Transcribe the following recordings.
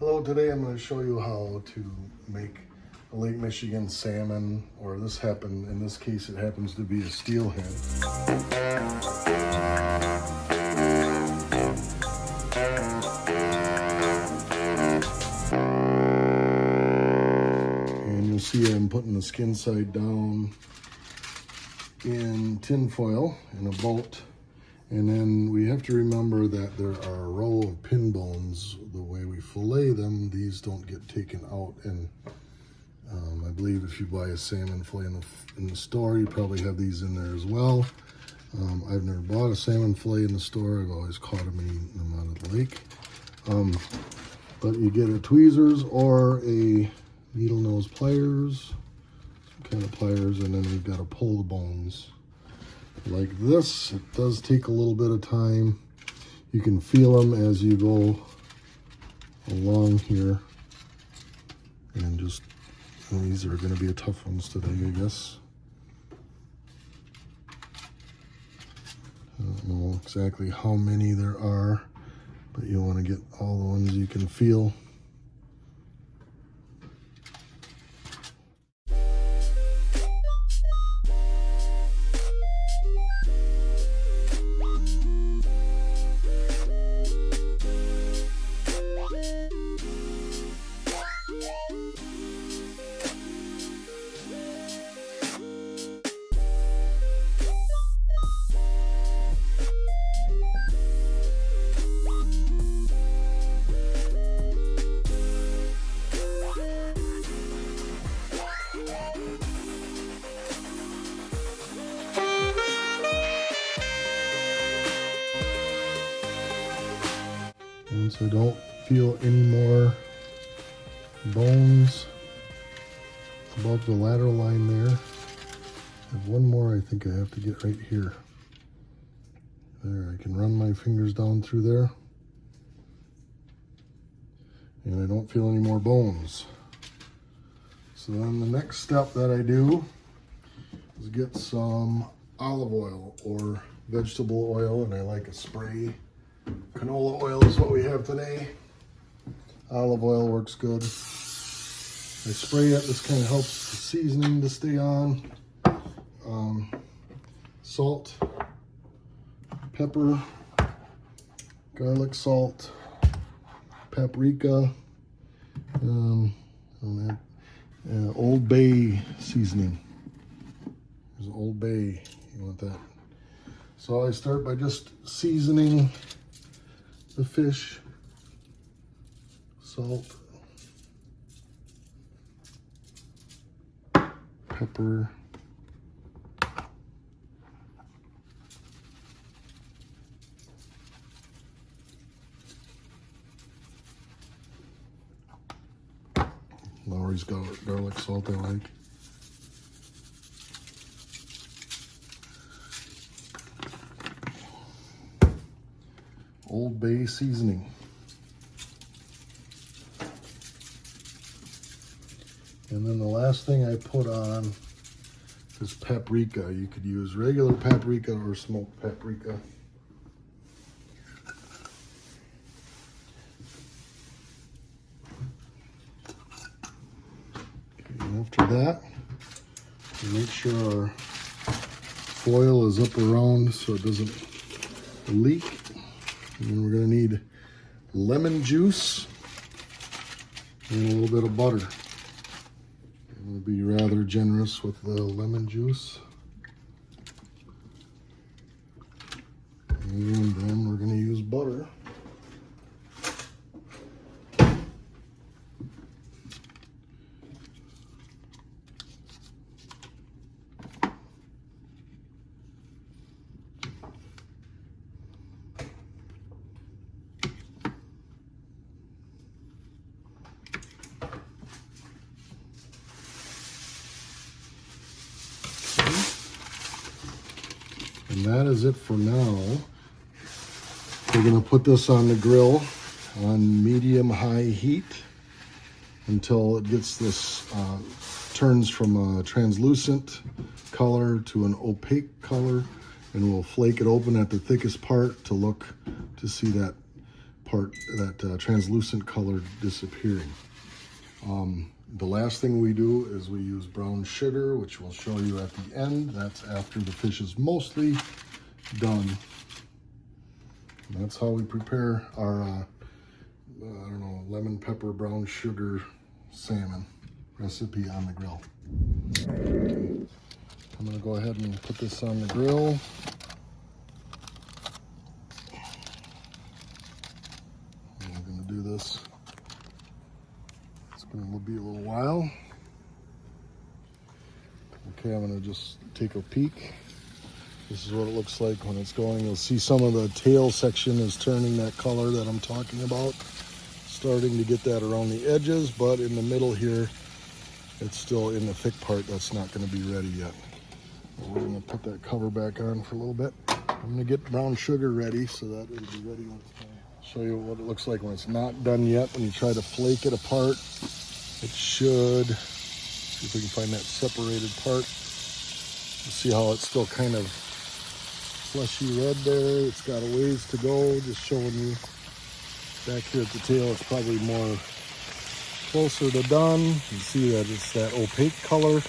Hello, today I'm going to show you how to make a Lake Michigan salmon, or in this case it happens to be a steelhead. And you'll see I'm putting the skin side down in tin foil in a boat. And then we have to remember that there are a row of pin bones. The way we fillet them, these don't get taken out. And I believe if you buy a salmon fillet in the store, you probably have these in there as well. I've never bought a salmon fillet in the store. I've always caught them and eaten them out of the lake. But you get a tweezers or a needle nose pliers, some kind of pliers, and then you've got to pull the bones like this. It does take a little bit of time. You can feel them as you go along here, and these are going to be tough ones today, I guess. I don't know exactly how many there are, but you want to get all the ones you can feel. Once I don't feel any more bones above the lateral line there, I have one more I think I have to get right here. There, I can run my fingers down through there, and I don't feel any more bones. So then the next step that I do is get some olive oil or vegetable oil, and I like a spray. Canola oil is what we have today. Olive oil works good. I spray it. This kind of helps the seasoning to stay on. Salt, pepper, garlic salt, paprika, Old Bay seasoning. There's Old Bay. You want that. So I start by just seasoning the fish, salt, pepper, Lowry's garlic salt I like. Old Bay seasoning. And then the last thing I put on is paprika. You could use regular paprika or smoked paprika. Okay, and after that, we make sure our foil is up around so it doesn't leak. And then we're going to need lemon juice and a little bit of butter. We'll be rather generous with the lemon juice. And then we're going to use butter. And that is it for now. We're going to put this on the grill on medium-high heat until it gets this, turns from a translucent color to an opaque color, and we'll flake it open at the thickest part to see that part, that translucent color disappearing. The last thing we do is we use brown sugar, which we'll show you at the end. That's after the fish is mostly done. And that's how we prepare our, I don't know, lemon pepper brown sugar salmon recipe on the grill. Okay. I'm gonna go ahead and put this on the grill. I'm gonna do this. It's gonna be a little while. Okay, I'm gonna just take a peek. This is what it looks like when it's going. You'll see some of the tail section is turning that color that I'm talking about. Starting to get that around the edges, but in the middle here, it's still in the thick part that's not gonna be ready yet. We're gonna put that cover back on for a little bit. I'm gonna get brown sugar ready so that it'll be ready when it's done. Show you what it looks like when it's not done yet. When you try to flake it apart, it should, see if we can find that separated part. You see how it's still kind of fleshy red there. It's got a ways to go, just showing you. Back here at the tail, it's probably more closer to done. You can see that it's that opaque color,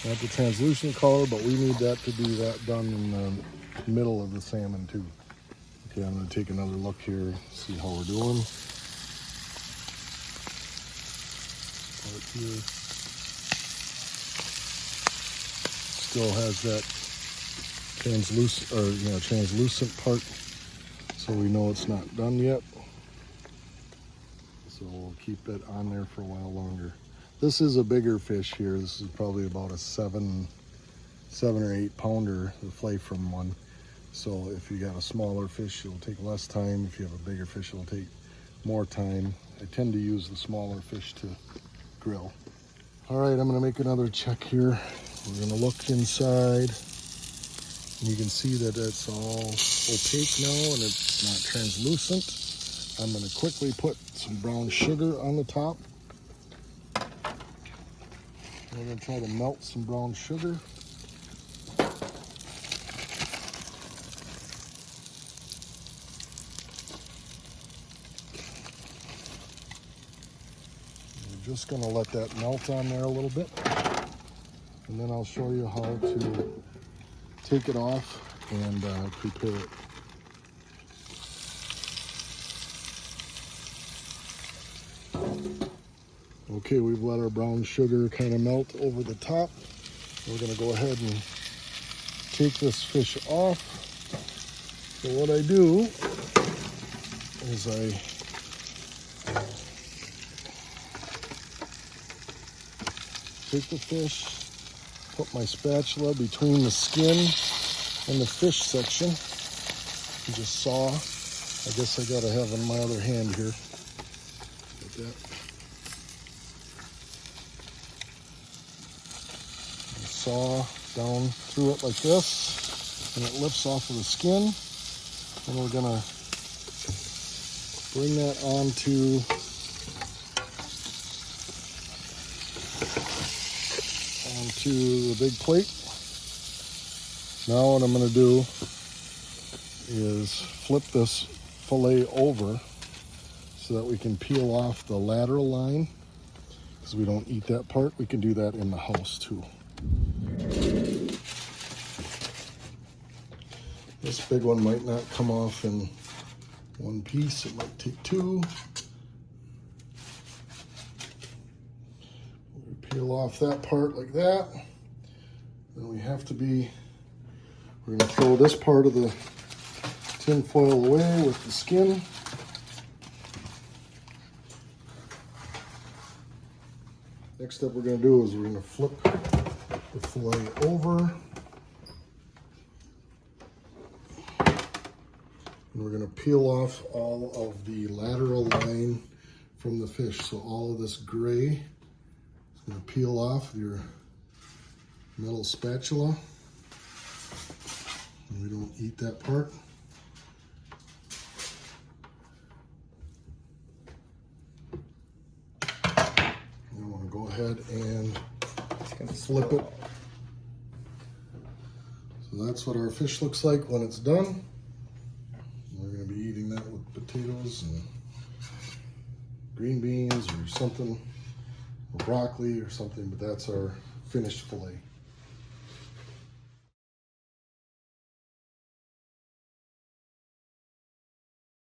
not the translucent color, but we need that to be that done in the middle of the salmon too. Okay, I'm gonna take another look here, see how we're doing. Part here still has that translucent part, so we know it's not done yet. So we'll keep it on there for a while longer. This is a bigger fish here. This is probably about a 7 or 8 pounder, the fillet from one. So if you got a smaller fish, it'll take less time. If you have a bigger fish, it'll take more time. I tend to use the smaller fish to grill. All right, I'm gonna make another check here. We're gonna look inside. And you can see that it's all opaque now and it's not translucent. I'm gonna quickly put some brown sugar on the top. We're gonna try to melt some brown sugar. We're just gonna let that melt on there a little bit. And then I'll show you how to take it off and prepare it. Okay, we've let our brown sugar kind of melt over the top. We're gonna go ahead and take this fish off. So what I do is I take the fish, put my spatula between the skin and the fish section, and just saw. I guess I gotta have in my other hand here. Like that. Saw down through it like this, and it lifts off of the skin. And we're gonna bring that onto the big plate. Now what I'm gonna do is flip this fillet over so that we can peel off the lateral line, because we don't eat that part. We can do that in the house too. This big one might not come off in one piece. It might take two. We peel off that part like that. Then we're gonna throw this part of the tin foil away with the skin. Next step we're gonna do is we're gonna flip the fillet over. And we're gonna peel off all of the lateral line from the fish. So all of this gray is gonna peel off your metal spatula. And we don't eat that part. And I wanna go ahead and flip it. So that's what our fish looks like when it's done. We're going to be eating that with potatoes and beans or something, or broccoli or something, but that's our finished fillet.